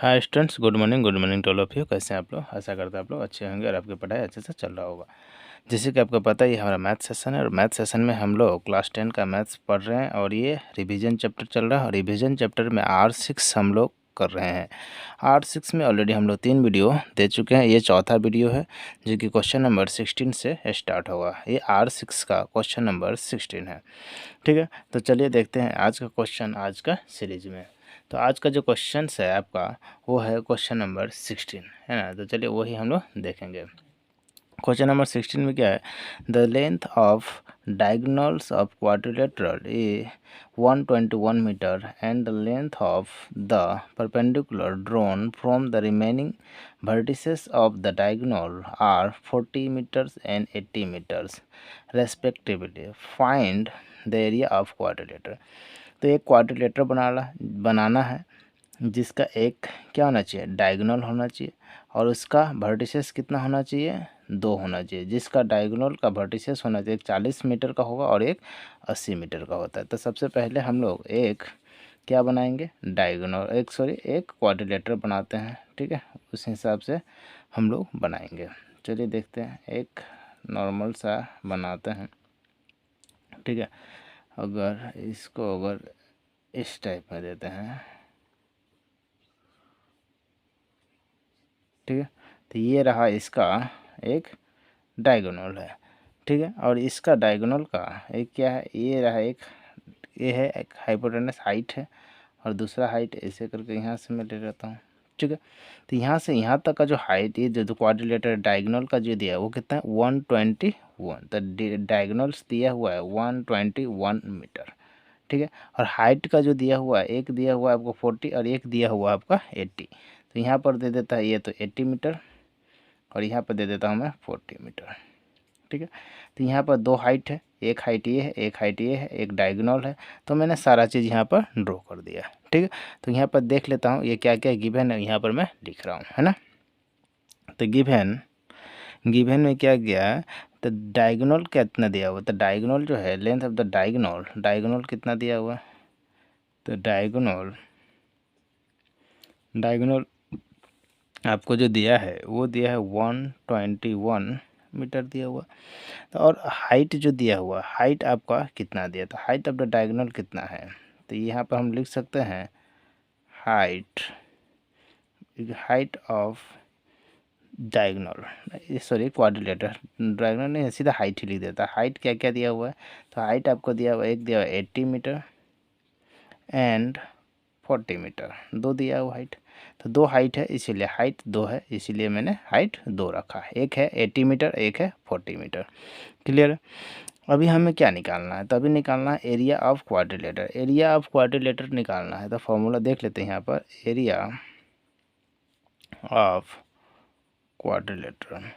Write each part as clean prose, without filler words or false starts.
Hi students, good morning to all of you. कैसे हैं आप लोग? आशा करता है आप लोग अच्छे होंगे और आपकी पढ़ाई अच्छे से चल रहा होगा। जैसे कि आपको पता ही हमारा मैथ सेशन है और मैथ सेशन में हम लोग क्लास 10 का मैथ्स पढ़ रहे हैं और ये रिवीजन चैप्टर चल रहा है और रिवीजन चैप्टर में R6 हम लोग कर रहे हैं। R6 में ऑलरेडी हम लोग 3 वीडियो दे चुके हैं, ये चौथा वीडियो है जो कि क्वेश्चन नंबर 16 से स्टार्ट होगा। ये R6 का क्वेश्चन नंबर 16 है। ठीक है, तो चलिए देखते हैं आज का क्वेश्चन आज का सीरीज में। तो आज का जो क्वेश्चन है आपका वो है क्वेश्चन नंबर 16, है ना। तो चलिए वही हम लोग देखेंगे। क्वेश्चन नंबर 16 में क्या है, the length of diagonals of quadrilateral a 121 metre and the length of the perpendicular drawn from the remaining vertices of the diagonal are 40 meters and 80 meters respectively. Find the area of quadrilateral. तो एक quadrilateral बनाना है जिसका एक क्या होना चाहिए, diagonal होना चाहिए और उसका वर्टिसेस कितना होना चाहिए, 2 होना चाहिए। जिसका डायगोनल का वर्टिसेस होना चाहिए, एक 40 मीटर का होगा और एक 80 मीटर का होता है। तो सबसे पहले हम लोग एक क्या बनाएंगे, डायगोनल एक क्वाड्रिलेटर बनाते हैं। ठीक है, उस हिसाब से हम लोग बनाएंगे। चलिए देखते हैं, एक नॉर्मल सा बनाते हैं। ठीक है, अगर इस टाइप में देते हैं, ठीक है, तो ये रहा इसका एक डायगोनल है। ठीक है, और इसका डायगोनल का एक क्या है, ये रहा ये है एक हाइपोटेनस हाइट है और दूसरा हाइट ऐसे करके यहाँ से मैं ले लेता हूँ। ठीक है, तो यहाँ से यहाँ तक का जो हाइट, ये जो क्वाड्रिलेटर डायगोनल का जो दिया है वो कितना है, 121। तो डायगोनल्स दिया हुआ है 121 मीटर। ठीक है, और हाइट का जो दिया हुआ है, एक दिया हुआ है आपको 40 और एक दिया हुआ है आपका 80। तो यहाँ पर दे देता है ये तो 80 मीटर और यहाँ पर दे देता हूँ मैं 40 मीटर। ठीक है, तो यहाँ पर 2 हाइट है, एक हाइट ये है, एक हाइट ये है, एक डायगोनल है। तो मैंने सारा चीज़ यहाँ पर ड्रॉ कर दिया। ठीक है, तो यहाँ पर देख लेता हूँ ये क्या क्या गिवन है, यहाँ पर मैं लिख रहा हूँ, है ना। तो गिवन में क्या गया है, तो डायगोनल कितना दिया हुआ, तो डायगोनल जो है लेंथ ऑफ द डायगोनल कितना दिया हुआ है, तो डायगोनल आपको जो दिया है वो दिया है 121 मीटर दिया हुआ। तो और हाइट जो दिया हुआ, हाइट आपका कितना दिया, तो हाइट ऑफ द डायगोनल कितना है, तो यहाँ पर हम लिख सकते हैं height of diagonal, quadrilateral, diagonal नहीं सीधा हाइट ही लिख देता। हाइट क्या क्या दिया हुआ है, तो हाइट आपको दिया हुआ है, एक दिया हुआ है 80 मीटर एंड 40 मीटर, 2 दिया हुआ हाइट। तो 2 हाइट है इसीलिए हाइट 2 है, इसीलिए मैंने हाइट 2 रखा है। एक है 80 मीटर, एक है 40 मीटर। क्लियर है। अभी हमें क्या निकालना है, तो अभी निकालना है area of quadrilateral. Area of quadrilateral निकालना है तो फॉर्मूला देख लेते हैं यहाँ पर, एरिया ऑफ क्वाड्रिलेटर।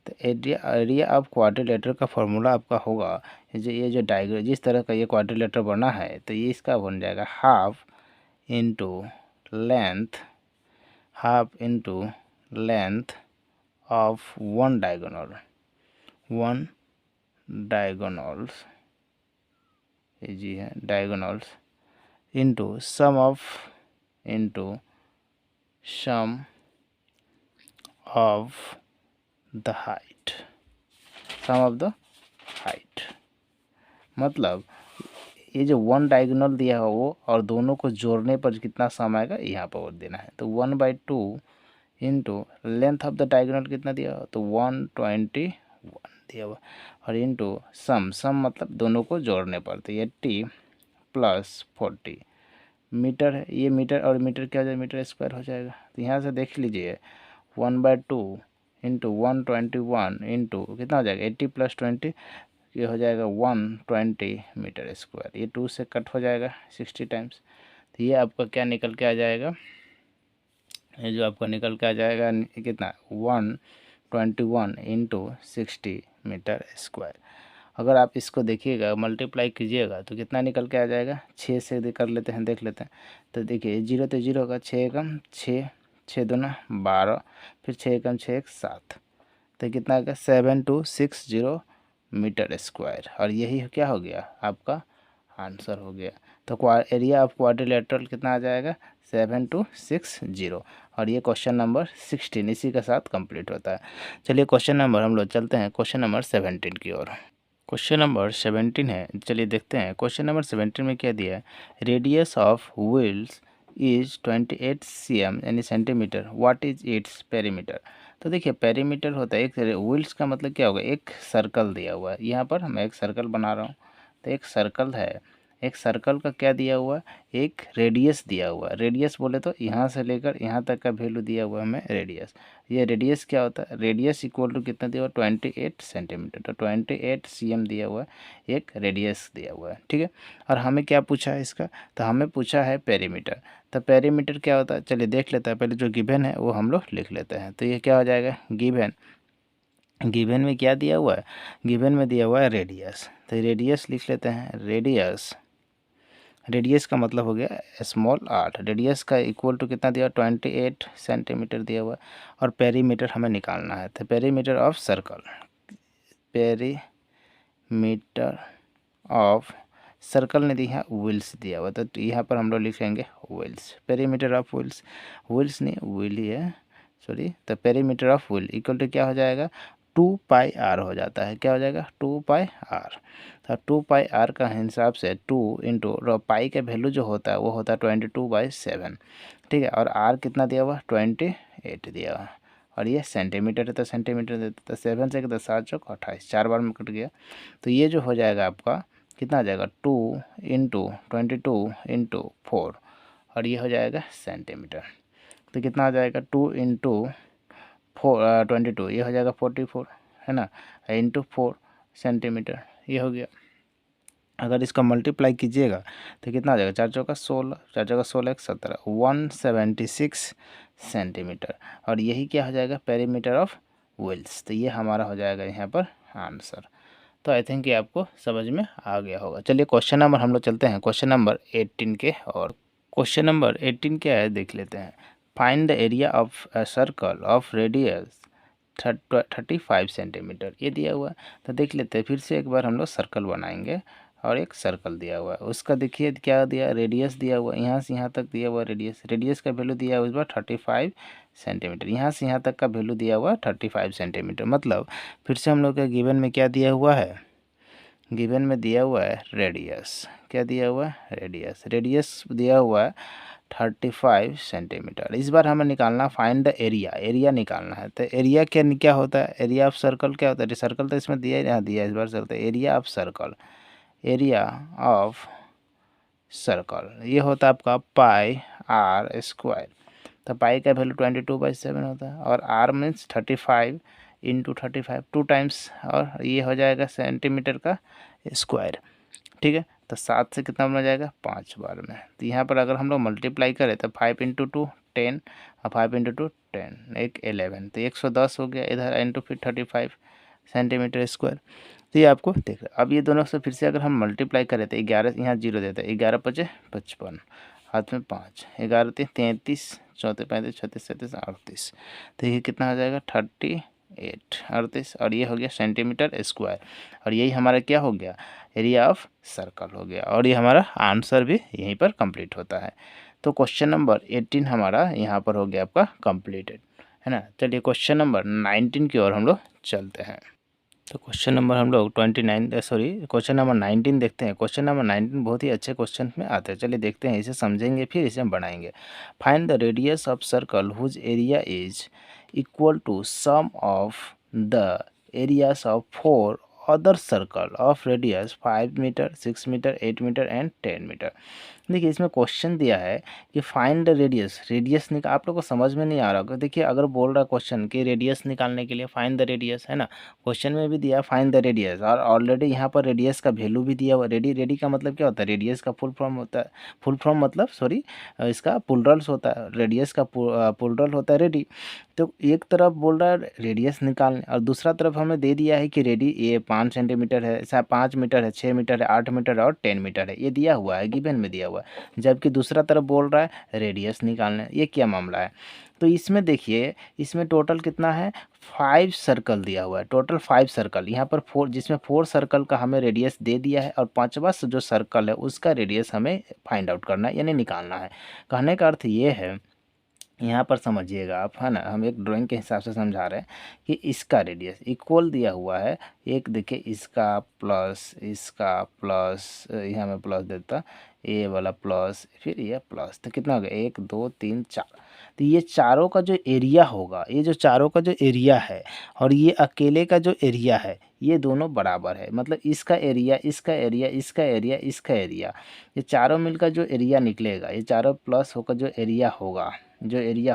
तो एरिया ऑफ क्वाड्रिलेटर का फॉर्मूला आपका होगा, ये जो डायग्राम जिस तरह का ये क्वाड्रिलेटर बना है, तो ये इसका बन जाएगा half into length of one diagonals, ये जी है diagonals, into sum of the height, मतलब ये जो 1 डायगोनल दिया है वो और दोनों को जोड़ने पर कितना सम आएगा यहाँ पर देना है। तो 1/2 into length of the diagonal कितना दिया हुआ, तो 121 दिया हुआ और इंटू सम मतलब दोनों को जोड़ने पर, तो 80 + 40 मीटर है। ये मीटर और मीटर क्या हो जाएगा, मीटर स्क्वायर हो जाएगा। तो यहाँ से देख लीजिए 1/2 इंटू 121 इंटू कितना हो जाएगा 80 + 20, ये हो जाएगा 120 मीटर स्क्वायर। ये 2 से कट हो जाएगा 60 टाइम्स। तो ये आपका क्या निकल के आ जाएगा, ये जो आपका निकल के आ जाएगा कितना 121 इंटू 60 मीटर स्क्वायर। अगर आप इसको देखिएगा मल्टीप्लाई कीजिएगा तो कितना निकल के आ जाएगा, 6 से कर लेते हैं, देख लेते हैं। तो देखिए 0 तो 0 होगा, 6 एकम 6, 6 दूना 12, फिर 6 एकम 6 1 7, तो कितना आ गया 7260 मीटर स्क्वायर। और यही क्या हो गया आपका आंसर हो गया। तो एरिया ऑफ क्वाड्रिलेटरल कितना आ जाएगा 7260। और ये क्वेश्चन नंबर 16 इसी के साथ कंप्लीट होता है। चलिए क्वेश्चन नंबर हम लोग चलते हैं क्वेश्चन नंबर 17 की ओर। क्वेश्चन नंबर 17 है, चलिए देखते हैं क्वेश्चन नंबर 17 में क्या दिया है। Radius of wheels is 28 cm यानी centimetre, what is its perimeter. तो देखिए पेरीमीटर होता है एक व्हील्स का मतलब क्या होगा, एक सर्कल दिया हुआ है। यहाँ पर मैं एक सर्कल बना रहा हूँ, तो एक सर्कल है, एक सर्कल का क्या दिया हुआ है, एक रेडियस दिया हुआ है। रेडियस बोले तो यहाँ से लेकर यहाँ तक का वैल्यू दिया हुआ है हमें रेडियस। ये रेडियस क्या होता है, रेडियस इक्वल टू कितना दिया हुआ 28 सेंटीमीटर, तो 28 cm दिया हुआ है, एक रेडियस दिया हुआ है, ठीक है। और हमें क्या पूछा है इसका, तो हमें पूछा है पेरीमीटर। तो पेरीमीटर क्या होता है, चलिए देख लेते हैं। पहले जो गिवन है वो हम लोग लिख लेते हैं। तो ये क्या हो जाएगा, गिवन में क्या दिया हुआ है, गिवन में दिया हुआ है रेडियस। तो रेडियस लिख लेते हैं, रेडियस का मतलब हो गया स्मॉल आर। रेडियस का इक्वल टू कितना दिया 28 सेंटीमीटर दिया हुआ है। और पेरीमीटर हमें निकालना है, तो perimeter of circle, perimeter of circle ने दिया व्हील्स दिया हुआ, तो यहाँ पर हम लोग लिखेंगे wheels. Perimeter of wheels, wheels नहीं व्हील ही है, सॉरी। तो perimeter of wheel equal to क्या हो जाएगा 2πr हो जाता है। क्या हो जाएगा 2πr। तो 2πr का हिसाब से 2 इंटू पाई का वैल्यू जो होता है वो होता है 22/7, ठीक है। और r कितना दिया हुआ 28 दिया हुआ, और ये सेंटीमीटर है तो सेंटीमीटर देते, तो 7 से कितना 7 चौक 28, 4 बार में कट गया। तो ये जो हो जाएगा आपका कितना आ जाएगा 2 इंटू 22 इंटू 4, और ये हो जाएगा सेंटीमीटर। तो कितना आ जाएगा 2 इंटू 22, ये हो जाएगा 44, है ना, इंटू 4 सेंटीमीटर, ये हो गया। अगर इसका मल्टीप्लाई कीजिएगा तो कितना आ जाएगा 4 चौका 16, 4 चौका 16 17, 176 सेंटीमीटर। और यही क्या हो जाएगा पेरीमीटर ऑफ व्हील्स। तो ये हमारा हो जाएगा यहाँ पर आंसर। तो आई थिंक ये आपको समझ में आ गया होगा। चलिए क्वेश्चन नंबर हम लोग चलते हैं क्वेश्चन नंबर 18 के। और क्वेश्चन नंबर 18 क्या है देख लेते हैं। Find the area of a circle of radius 35 centimetre, ये दिया हुआ है। तो देख लेते हैं फिर से एक बार हम लोग सर्कल बनाएंगे। और एक सर्कल दिया हुआ है, उसका देखिए क्या दिया, रेडियस दिया हुआ है, यहाँ से यहाँ तक दिया हुआ रेडियस। रेडियस का वैल्यू दिया हुआ इस बार 35 सेंटीमीटर, यहाँ से यहाँ तक का वैल्यू दिया हुआ 35 सेंटीमीटर। मतलब फिर से हम लोग के गिवन में क्या दिया हुआ है, गिवन में दिया हुआ है रेडियस। क्या दिया हुआ है रेडियस, रेडियस दिया हुआ है 35 सेंटीमीटर। इस बार हमें निकालना फाइंड द एरिया, एरिया निकालना है। तो एरिया क्या क्या होता है, एरिया ऑफ सर्कल क्या होता है, सर्कल तो इसमें दिया ही, यहाँ दिया इस बार circle, area of circle, area of circle ये होता है आपका πr²। तो पाई का वैल्यू 22/7 होता है, और r मीन्स 35 इंटू 35 2 टाइम्स, और ये हो जाएगा सेंटीमीटर का स्क्वायर, ठीक है। तो 7 से कितना बना जाएगा 5 बार में। तो यहाँ पर अगर हम लोग मल्टीप्लाई करें तो 5 इंटू 2 10, और 5 इंटू 2 10, एक 11, तो 110 हो गया इधर, इंटू फिर 35 सेंटीमीटर स्क्वायर। तो ये आपको देख रहे। अब ये दोनों से फिर से अगर हम मल्टीप्लाई करें तो 11, यहाँ 0 देता है, 11 5 55, हाथ में 5, 11 3 33, 4 35 36 37 38, तो ये कितना हो जाएगा 38 38, और ये हो गया सेंटीमीटर स्क्वायर। और यही हमारा क्या हो गया एरिया ऑफ सर्कल हो गया, और ये हमारा आंसर भी यहीं पर कंप्लीट होता है। तो क्वेश्चन नंबर 18 हमारा यहाँ पर हो गया आपका कंप्लीटेड, है ना। चलिए क्वेश्चन नंबर 19 की ओर हम लोग चलते हैं। तो क्वेश्चन नंबर हम लोग क्वेश्चन नंबर 19 देखते हैं। क्वेश्चन नंबर 19 बहुत ही अच्छे क्वेश्चन में आते हैं। चलिए देखते हैं, इसे समझेंगे फिर इसे हम बढ़ाएंगे। Find the radius of circle whose area is equal to sum of the areas of 4 other circle of radius 5 metre 6 metre 8 metre and 10 metre. देखिए इसमें क्वेश्चन दिया है कि फाइंड द रेडियस, रेडियस निकाल, आप लोग को समझ में नहीं आ रहा होगा। देखिए अगर बोल रहा क्वेश्चन कि रेडियस निकालने के लिए फाइंड द रेडियस, है ना, क्वेश्चन में भी दिया फाइंड द रेडियस, और ऑलरेडी यहाँ पर रेडियस का वैल्यू भी दिया हुआ। रेडी का मतलब क्या होता है, रेडियस का फुल फॉर्म होता है, फुल फॉर्म मतलब इसका पुलरल्स होता है, रेडियस का पुलरल होता है रेडी। तो एक तरफ बोल रहा है रेडियस निकालने, और दूसरा तरफ हमें दे दिया है कि रेडी ये 5 सेंटीमीटर है, 5 मीटर है, 6 मीटर है, 8 मीटर है और 10 मीटर है, ये दिया हुआ है, गिवन में दिया हुआ है। हुआ है, जबकि दूसरा तरफ बोल रहा है रेडियस निकालना। ये क्या मामला है? तो इसमें देखिए, इसमें टोटल कितना है, 5 सर्कल दिया हुआ है, टोटल 5 सर्कल। यहाँ पर 4, जिसमें 4 सर्कल का हमें रेडियस दे दिया है और 5वां जो सर्कल है उसका रेडियस हमें फाइंड आउट करना है, यानी निकालना है। कहने का अर्थ ये है, यहाँ पर समझिएगा आप, है ना, हम एक ड्राइंग के हिसाब से समझा रहे हैं कि इसका रेडियस इक्वल दिया हुआ है। एक देखिए, इसका प्लस यहाँ में प्लस देता, ये वाला प्लस, फिर ये प्लस, तो कितना हो गया, 1 2 3 4। तो ये चारों का जो एरिया होगा, ये जो चारों का जो एरिया है और ये अकेले का जो एरिया है, ये दोनों बराबर है। मतलब इसका एरिया, इसका एरिया, इसका एरिया, इसका एरिया, ये चारों मिलकर जो एरिया निकलेगा, ये चारों प्लस होकर जो एरिया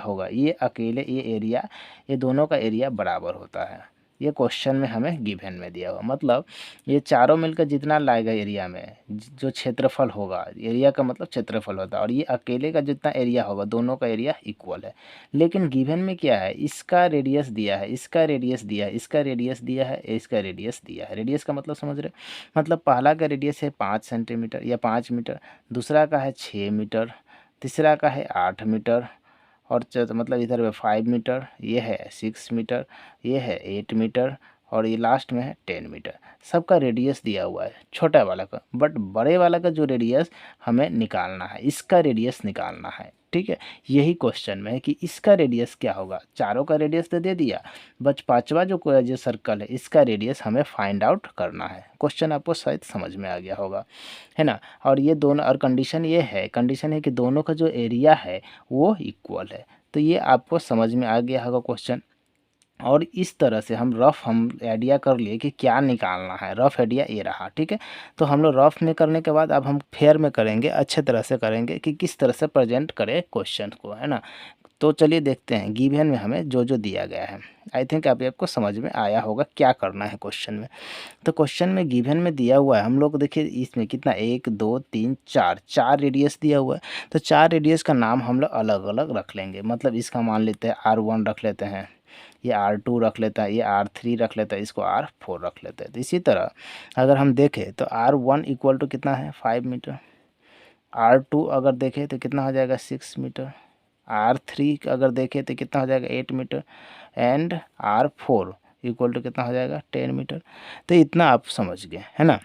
होगा, ये अकेले, ये एरिया, ये दोनों का एरिया बराबर होता है। ये क्वेश्चन में हमें गिवन में दिया हुआ, मतलब ये चारों मिलकर जितना लाएगा एरिया में, जो क्षेत्रफल होगा, एरिया का मतलब क्षेत्रफल होता है, और ये अकेले का जितना एरिया होगा, दोनों का एरिया इक्वल है। लेकिन गिवन में क्या है, इसका रेडियस दिया है, इसका रेडियस दिया है, इसका रेडियस दिया है, इसका रेडियस दिया है। रेडियस का मतलब समझ रहे, मतलब पहला का रेडियस है 5 सेंटीमीटर या 5 मीटर, दूसरा का है 6 मीटर, तीसरा का है 8 मीटर, और मतलब इधर में 5 मीटर, ये है 6 मीटर, ये है 8 मीटर, और ये लास्ट में है 10 मीटर। सबका रेडियस दिया हुआ है छोटा वाला का, बट बड़े वाला का जो रेडियस हमें निकालना है, इसका रेडियस निकालना है। ठीक है, यही क्वेश्चन में है कि इसका रेडियस क्या होगा। चारों का रेडियस तो दे दिया, बच 5वां जो सर्कल है, इसका रेडियस हमें फाइंड आउट करना है। क्वेश्चन आपको शायद समझ में आ गया होगा, है ना। और ये दोनों, और कंडीशन है कि दोनों का जो एरिया है वो इक्वल है। तो ये आपको समझ में आ गया होगा क्वेश्चन। और इस तरह से हम आइडिया कर लिए कि क्या निकालना है। रफ आइडिया ये रहा, ठीक है। तो हम लोग रफ में करने के बाद अब हम फेयर में करेंगे, अच्छे तरह से करेंगे कि किस तरह से प्रेजेंट करें क्वेश्चन को, है ना। तो चलिए देखते हैं गिवन में हमें जो जो दिया गया है। आई थिंक अभी आपको समझ में आया होगा क्या करना है क्वेश्चन में। तो क्वेश्चन में गिवन में दिया हुआ है, हम लोग देखिए इसमें कितना, 1 2 3 4 रेडियस दिया हुआ है। तो 4 रेडियस का नाम हम लोग अलग अलग रख लेंगे। मतलब इसका मान लेते हैं R1 रख लेते हैं, ये R2 रख लेता है, ये R3 रख लेता है, इसको R4 रख लेते हैं। तो इसी तरह अगर हम देखें तो R1 इक्वल टू कितना है, 5 मीटर। R2 अगर देखें तो कितना हो जाएगा, 6 मीटर। R3 अगर देखें तो कितना हो जाएगा, 8 metre. And R4 equal to कितना हो जाएगा, 10 मीटर। तो इतना आप समझ गए, है ना।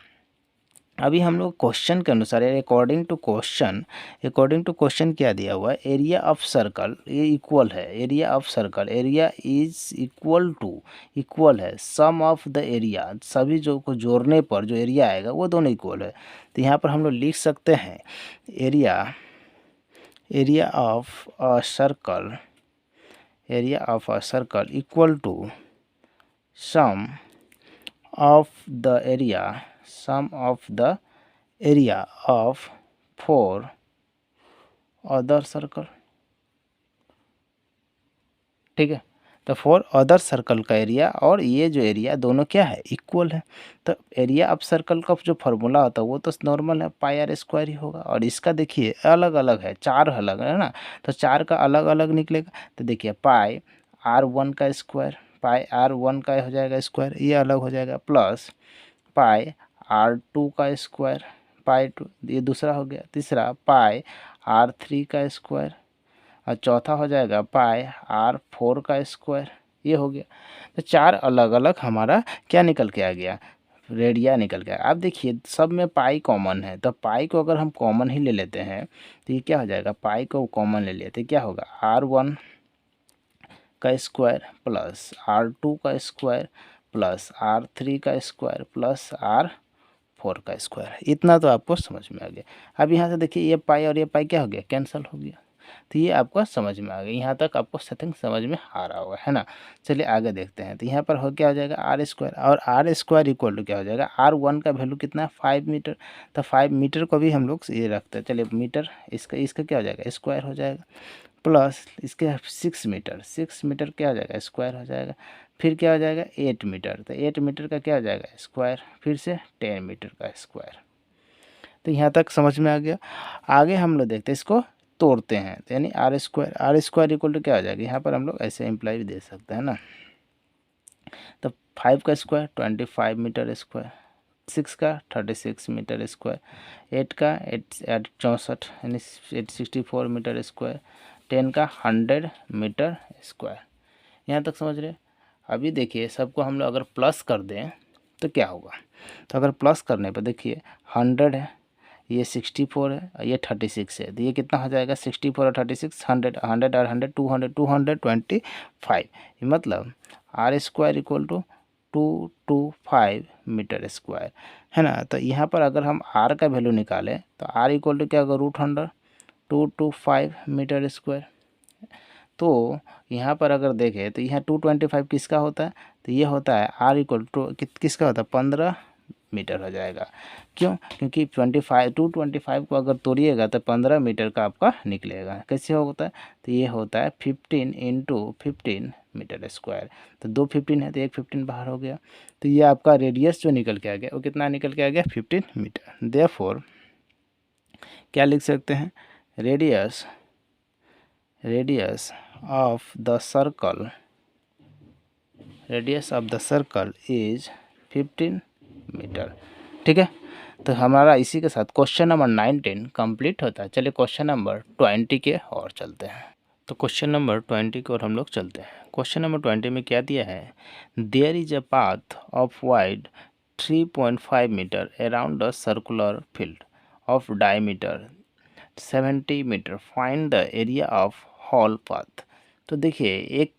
अभी हम लोग क्वेश्चन के अनुसार, अकॉर्डिंग टू क्वेश्चन क्या दिया हुआ है, एरिया ऑफ सर्कल ये इक्वल है, area of circle, area is equal है सम ऑफ द एरिया, सभी जो को जोड़ने पर जो एरिया आएगा वो दोनों इक्वल है। तो यहाँ पर हम लोग लिख सकते हैं area of a circle equal to sum of the area of 4 other circle. ठीक है, तो 4 अदर सर्कल का एरिया और ये जो एरिया दोनों क्या है, इक्वल है। तो एरिया ऑफ सर्कल का जो फार्मूला होता है वो तो नॉर्मल है, πr² ही होगा। और इसका देखिए अलग अलग है, 4 अलग है ना, तो 4 का अलग अलग निकलेगा। तो देखिए πr1 का स्क्वायर, πr1 का हो जाएगा स्क्वायर, ये अलग हो जाएगा, प्लस πr2 का स्क्वायर, π2 ये दूसरा हो गया, तीसरा πr3 का स्क्वायर, और चौथा हो जाएगा πr4 का स्क्वायर, ये हो गया। तो 4 अलग अलग हमारा क्या निकल के आ गया, रेडिया निकल गया। अब देखिए सब में पाई कॉमन है, तो पाई को अगर हम कॉमन ही ले लेते हैं तो ये क्या हो जाएगा, पाई को कॉमन ले लेते क्या होगा, R1 का स्क्वायर प्लस R2 का स्क्वायर प्लस R3 का स्क्वायर प्लस R4 का स्क्वायर। इतना तो आपको समझ में आ गया। अब यहाँ से देखिए ये पाई और ये पाई क्या हो गया, कैंसिल हो गया। तो ये आपको समझ में आ गया, यहाँ तक आपको सेटिंग समझ में आ रहा होगा, है ना। चलिए आगे देखते हैं। तो यहाँ पर हो क्या हो जाएगा, R², और R² इक्वल टू क्या हो जाएगा, R1 का वैल्यू कितना है, 5 मीटर। तो 5 मीटर को भी हम लोग ये रखते हैं, चलिए मीटर, इसका क्या हो जाएगा, स्क्वायर हो जाएगा, प्लस इसके 6 मीटर क्या हो जाएगा, स्क्वायर हो जाएगा। फिर क्या हो जाएगा, 8 मीटर, तो 8 मीटर का क्या हो जाएगा, स्क्वायर, फिर से 10 मीटर का स्क्वायर। तो यहाँ तक समझ में आ गया। आगे हम लोग देखते हैं, इसको तोड़ते हैं, तो यानी R² इक्वल टू क्या हो जाएगा, यहाँ पर हम लोग ऐसे इम्प्लाई भी दे सकते हैं ना। तो 5 का स्क्वायर 25 मीटर स्क्वायर, 6 का 36 मीटर स्क्वायर, 8 का 64 यानी 864 मीटर स्क्वायर, 10 का 100 मीटर स्क्वायर। यहाँ तक समझ रहे। अभी देखिए सबको हम लोग अगर प्लस कर दें तो क्या होगा। तो अगर प्लस करने पर देखिए 100 है, ये 64 है और ये 36 है, तो ये कितना हो जाएगा 64 और 36 100, 100 और 100 200 225। मतलब R square equal to 225 metre square है ना। तो यहाँ पर अगर हम आर का वैल्यू निकालें तो आर इक्वल टू क्या होगा √100 225 मीटर स्क्वायर। तो यहाँ पर अगर देखें तो यहाँ 225 किसका होता है, तो ये होता है आर इक्वल टू किसका होता है 15 मीटर हो जाएगा। क्यों, क्योंकि 225 को अगर तोड़िएगा तो 15 मीटर का आपका निकलेगा। कैसे होता है, तो ये होता है 15 × 15 मीटर स्क्वायर। तो 2 15 है तो एक 15 बाहर हो गया। तो ये आपका रेडियस जो निकल के आ गया वो कितना निकल के आ गया 15 मीटर। देयरफॉर क्या लिख सकते हैं, radius of the circle is 15 metre. ठीक है, तो हमारा इसी के साथ क्वेश्चन नंबर 19 कंप्लीट होता है। चलिए क्वेश्चन नंबर 20 के और चलते हैं। तो क्वेश्चन नंबर 20 की ओर हम लोग चलते हैं। क्वेश्चन नंबर 20 में क्या दिया है, there is a path of wide 3.5 metre around the circular field of diameter 70 metre, find the area of whole path. तो देखिए एक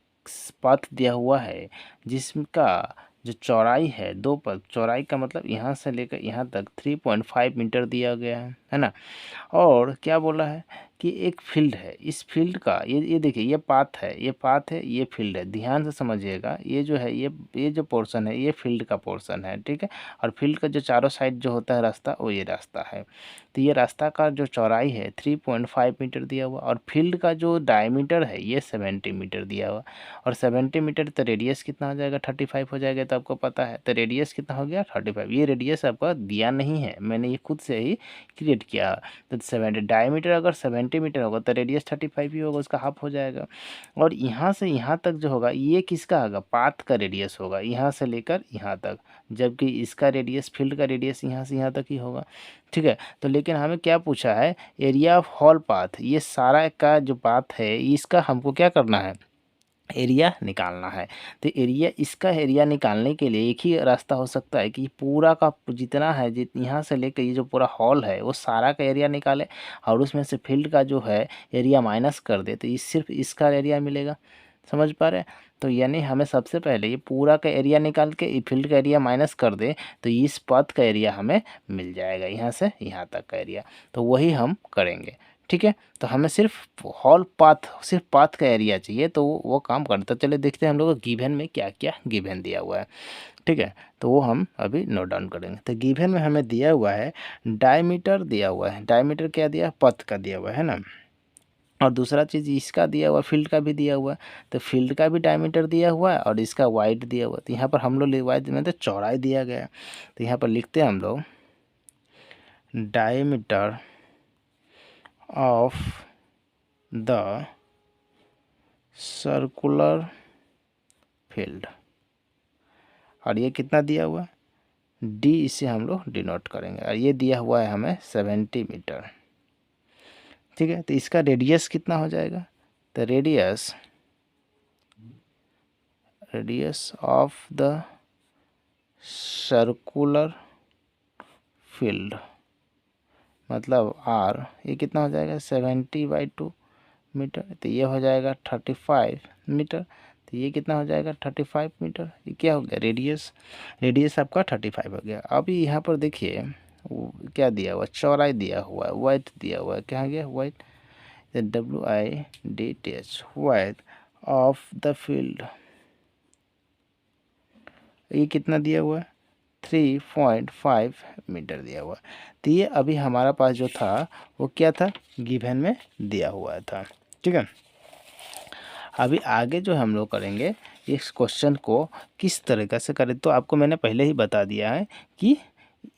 पाथ दिया हुआ है जिसका जो चौड़ाई है, दो पथ चौड़ाई का मतलब यहाँ से लेकर यहाँ तक 3.5 मीटर दिया गया है ना। और क्या बोला है कि एक फील्ड है, इस फील्ड का ये देखिए ये पाथ है, ये फील्ड है। ध्यान से समझिएगा, ये जो है ये जो पोर्शन है ये फील्ड का पोर्शन है। ठीक है, और फील्ड का जो चारों साइड जो होता है रास्ता वो ये रास्ता है। तो ये रास्ता का जो चौड़ाई है 3.5 मीटर दिया हुआ और फील्ड का जो डायमीटर है ये 70 मीटर दिया हुआ। और 70 मीटर तो रेडियस कितना हो जाएगा 35 हो जाएगा। तो आपको पता है तो रेडियस कितना हो गया 35। ये रेडियस आपका दिया नहीं है, मैंने ये खुद से ही क्रिएट किया। तो 70 डायमीटर अगर 70 मीटर होगा तो रेडियस 35 ही होगा, उसका हाफ हो जाएगा। और यहाँ से यहाँ तक जो होगा ये किसका होगा, पाथ का रेडियस होगा यहाँ से लेकर यहाँ तक, जबकि इसका रेडियस फील्ड का रेडियस यहाँ से यहाँ तक ही होगा। ठीक है, तो लेकिन हमें क्या पूछा है, एरिया ऑफ हॉल पाथ, ये सारा का जो पाथ है इसका हमको क्या करना है, एरिया निकालना है। तो इसका एरिया निकालने के लिए एक ही रास्ता हो सकता है कि पूरा का जितना है यहाँ से लेकर ये जो पूरा हॉल है वो सारा का एरिया निकाले और उसमें से फील्ड का जो है एरिया माइनस कर दे, तो सिर्फ इसका एरिया मिलेगा। समझ पा रहे हैं। तो यानी हमें सबसे पहले ये पूरा का एरिया निकाल के फील्ड का एरिया माइनस कर दे तो इस पथ का एरिया हमें मिल जाएगा, यहाँ से यहाँ तक का एरिया। तो वही हम करेंगे। ठीक है, तो हमें सिर्फ सिर्फ पाथ का एरिया चाहिए, तो वो काम करता। चले देखते हैं हम लोग गिवन में क्या क्या गिवन दिया हुआ है। ठीक है, तो वो हम अभी नोट डाउन करेंगे। तो गिवन में हमें दिया हुआ है डायमीटर दिया हुआ है, डायमीटर क्या दिया, पथ का दिया हुआ है ना। और दूसरा चीज़ इसका दिया हुआ फील्ड का भी दिया हुआ है, तो फील्ड का भी डायमीटर दिया हुआ है और इसका वाइड दिया हुआ है। तो यहाँ पर हम लोग वाइड में तो चौड़ाई दिया गया है, तो यहाँ पर लिखते हैं हम लोग diameter of the circular field, और ये कितना दिया हुआ है डी, इसे हम लोग डिनोट करेंगे। और ये दिया हुआ है हमें 70 मीटर। ठीक है, तो इसका रेडियस कितना हो जाएगा, तो radius of the circular field मतलब आर, ये कितना हो जाएगा 70/2 मीटर, तो ये हो जाएगा 35 मीटर। तो ये कितना हो जाएगा 35 मीटर। ये क्या हो गया रेडियस आपका 35 हो गया। अभी यहाँ पर देखिए क्या दिया हुआ, चौड़ाई दिया हुआ है, वाइड दिया हुआ है, क्या गया wide, WIDTH wide of the field, ये कितना दिया हुआ है 3.5 मीटर दिया हुआ। तो ये अभी हमारा पास जो था वो क्या था, गिवन में दिया हुआ था। ठीक है, अभी आगे जो हम लोग करेंगे इस क्वेश्चन को किस तरीक़े से करें, तो आपको मैंने पहले ही बता दिया है कि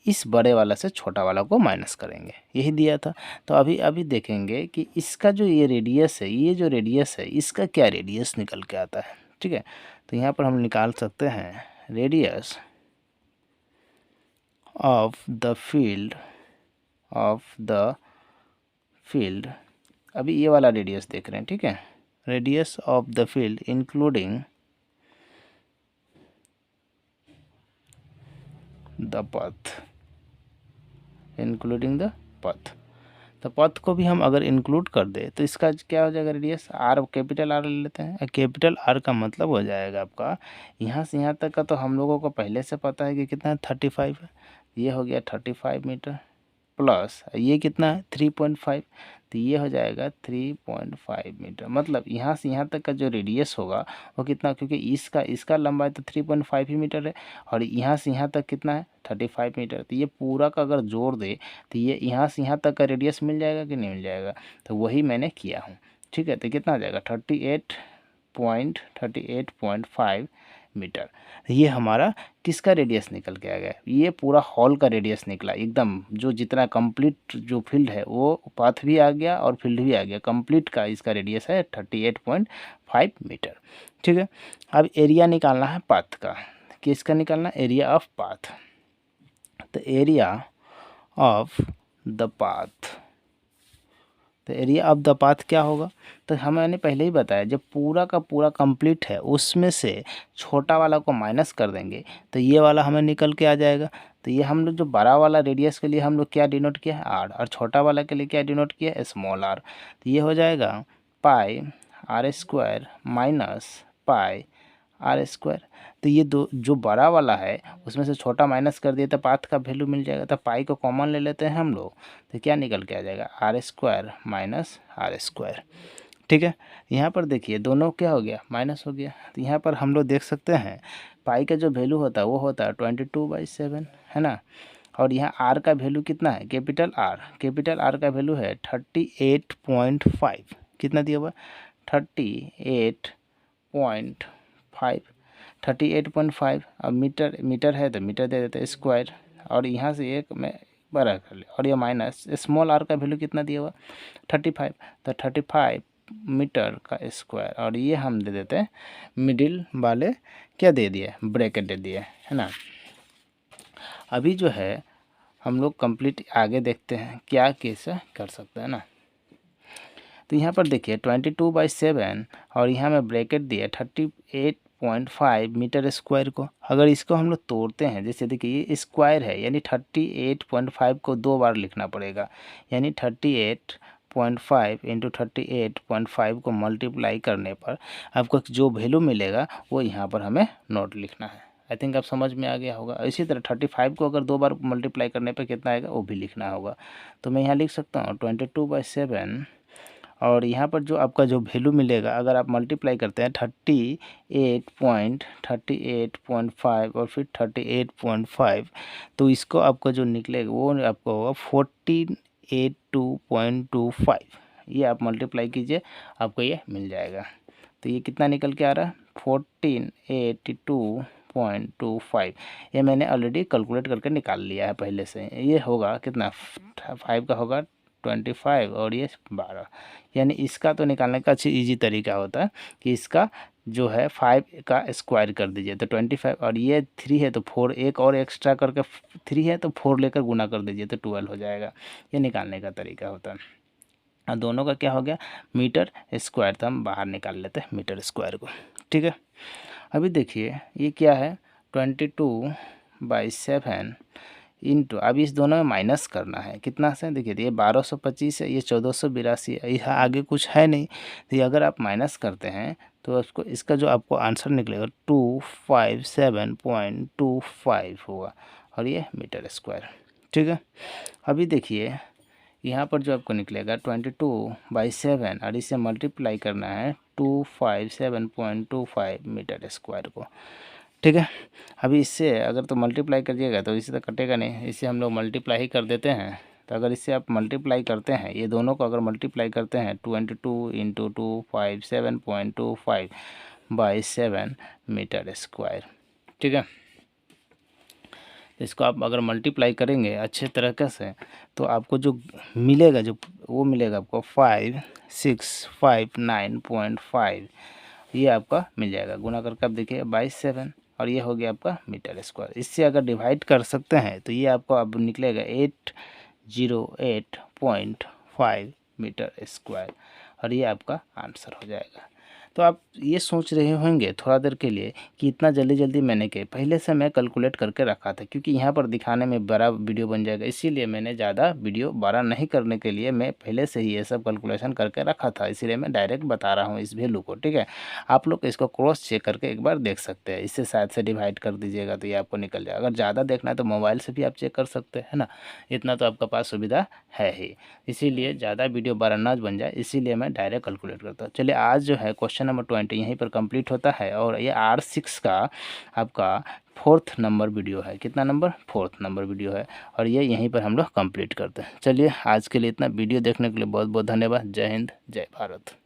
इस बड़े वाला से छोटा वाला को माइनस करेंगे, यही दिया था। तो अभी देखेंगे कि इसका जो ये रेडियस है, ये जो रेडियस है इसका क्या रेडियस निकल के आता है। ठीक है, तो यहाँ पर हम निकाल सकते हैं रेडियस ऑफ द फील्ड, अभी ये वाला रेडियस देख रहे हैं, ठीक है, radius of the field including the path, तो पथ को भी हम अगर इंक्लूड कर दे तो इसका क्या हो जाएगा, रेडियस आर, कैपिटल आर ले लेते हैं। कैपिटल आर का मतलब हो जाएगा आपका यहाँ से यहाँ तक का, तो हम लोगों को पहले से पता है कि कितना है, 35 है, ये हो गया 35 मीटर, प्लस ये कितना है 3.5, तो ये हो जाएगा 3.5 मीटर। मतलब यहाँ से यहाँ तक का जो रेडियस होगा वो कितना, क्योंकि इसका लंबाई तो 3.5 ही मीटर है, और यहाँ से यहाँ तक कितना है 35 मीटर, तो ये पूरा का अगर जोड़ दे तो ये यहाँ से यहाँ तक का रेडियस मिल जाएगा कि नहीं मिल जाएगा, तो वही मैंने किया हूँ, ठीक है। तो कितना आ जाएगा 38.5 मीटर। ये हमारा किसका रेडियस निकल के आ गया, ये पूरा हॉल का रेडियस निकला एकदम, जो जितना कंप्लीट जो फील्ड है वो पाथ भी आ गया और फील्ड भी आ गया, कंप्लीट का इसका रेडियस है 38.5 मीटर, ठीक है। अब एरिया निकालना है पाथ का, किसका निकालना, एरिया ऑफ पाथ, तो एरिया ऑफ द पाथ, तो एरिया ऑफ द पाथ क्या होगा, तो मैंने पहले ही बताया जब पूरा का पूरा कंप्लीट है उसमें से छोटा वाला को माइनस कर देंगे तो ये वाला हमें निकल के आ जाएगा। तो ये हम लोग जो बड़ा वाला रेडियस के लिए हम लोग क्या डिनोट किया है, आर, और छोटा वाला के लिए क्या डिनोट किया है, स्मॉल आर। तो ये हो जाएगा pi r square minus pi r square. तो ये दो जो बड़ा वाला है उसमें से छोटा माइनस कर दिए तो पाथ का वैल्यू मिल जाएगा, तो पाई को कॉमन ले लेते हैं हम लोग, तो क्या निकल के आ जाएगा R square minus R square, ठीक है। यहाँ पर देखिए दोनों क्या हो गया, माइनस हो गया, तो यहाँ पर हम लोग देख सकते हैं पाई का जो वैल्यू होता है वो होता है 22/7, है ना, और यहाँ आर का वैल्यू कितना है, कैपिटल आर का वैल्यू है 38.5, कितना दिया हुआ 38.5, 38.5। अब मीटर है तो मीटर दे देते स्क्वायर, और यहाँ से एक मैं बड़ा कर ले, और ये माइनस स्मॉल आर का वैल्यू कितना दिया हुआ 35, तो 35 मीटर का स्क्वायर, और ये हम दे देते हैं मिडिल वाले क्या दे दिए, ब्रैकेट दे दिए, है ना। अभी जो है हम लोग कंप्लीट आगे देखते हैं क्या कैसे कर सकते हैं ना। तो यहाँ पर देखिए 22/7 और यहाँ में ब्रैकेट दिया 38.5 मीटर स्क्वायर को, अगर इसको हम लोग तोड़ते हैं, जैसे देखिए ये स्क्वायर है यानी 38.5 को 2 बार लिखना पड़ेगा, यानी 38.5 इंटू 38.5 को मल्टीप्लाई करने पर आपको जो वैल्यू मिलेगा वो यहाँ पर हमें नोट लिखना है। आई थिंक आप समझ में आ गया होगा। इसी तरह 35 को अगर 2 बार मल्टीप्लाई करने पर कितना आएगा वो भी लिखना होगा। तो मैं यहाँ लिख सकता हूँ 22/7, और यहाँ पर जो आपका जो वैल्यू मिलेगा अगर आप मल्टीप्लाई करते हैं 38.5 और फिर 38.5, तो इसको आपको जो निकलेगा वो आपको होगा 1482.25। ये आप मल्टीप्लाई कीजिए आपको ये मिल जाएगा। तो ये कितना निकल के आ रहा है 1482.25। ये मैंने ऑलरेडी कैलकुलेट करके निकाल लिया है पहले से। ये होगा कितना 5 का होगा 25 और ये 12, यानी इसका तो निकालने का अच्छी इजी तरीका होता है कि इसका जो है 5 का स्क्वायर कर दीजिए तो 25, और ये 3 है तो 4, एक और एक्स्ट्रा करके 3 है तो 4 लेकर गुना कर दीजिए तो 12 हो जाएगा। ये निकालने का तरीका होता है। और दोनों का क्या हो गया मीटर स्क्वायर, तो हम बाहर निकाल लेते हैं मीटर स्क्वायर को, ठीक है। अभी देखिए ये क्या है 22/7 इंटू, अभी इस दोनों में माइनस करना है कितना से, देखिए ये 1225 है, ये 1482 है, यहाँ आगे कुछ है नहीं, तो ये अगर आप माइनस करते हैं तो उसको इसका जो आपको आंसर निकलेगा 257.25 होगा, और ये मीटर स्क्वायर, ठीक है। अभी देखिए यहाँ पर जो आपको निकलेगा 22/7 और इसे मल्टीप्लाई करना है 257.25 मीटर स्क्वायर को, ठीक है। अभी इससे अगर तो मल्टीप्लाई करिएगा तो इससे तो कटेगा नहीं, इसे हम लोग मल्टीप्लाई ही कर देते हैं। तो अगर इससे आप मल्टीप्लाई करते हैं ये दोनों को अगर मल्टीप्लाई करते हैं 22 इंटू 257.25/7 मीटर स्क्वायर, ठीक है। इसको आप अगर मल्टीप्लाई करेंगे अच्छे तरीके से तो आपको जो मिलेगा जो वो मिलेगा आपको 5659.5, ये आपका मिल जाएगा। गुना करके आप देखिए 22/7 और ये हो गया आपका मीटर स्क्वायर। इससे अगर डिवाइड कर सकते हैं तो ये आपको अब निकलेगा 808.5 मीटर स्क्वायर, और ये आपका आंसर हो जाएगा। तो आप ये सोच रहे होंगे थोड़ा देर के लिए कि इतना जल्दी जल्दी मैंने के पहले से मैं कैलकुलेट करके रखा था, क्योंकि यहाँ पर दिखाने में बड़ा वीडियो बन जाएगा, इसीलिए मैंने ज़्यादा वीडियो बड़ा नहीं करने के लिए मैं पहले से ही ये सब कैलकुलेशन करके रखा था, इसीलिए मैं डायरेक्ट बता रहा हूँ इस वैल्यू को। ठीक है, आप लोग इसको क्रॉस चेक करके एक बार देख सकते हैं, इससे शायद से डिवाइड कर दीजिएगा तो ये आपको निकल जाएगा। अगर ज़्यादा देखना है तो मोबाइल से भी आप चेक कर सकते हैं, है ना, इतना तो आपके पास सुविधा है ही। इसीलिए ज़्यादा वीडियो बड़ा ना बन जाए, इसीलिए मैं डायरेक्ट कैलकुलेट करता हूँ। चलिए आज जो है क्वेश्चन नंबर 20 यहीं पर कंप्लीट होता है, और ये R6 का आपका 4th नंबर वीडियो है। कितना नंबर? 4th नंबर वीडियो है, और ये यहीं पर हम लोग कंप्लीट करते हैं। चलिए आज के लिए इतना। वीडियो देखने के लिए बहुत बहुत धन्यवाद। जय हिंद, जय भारत।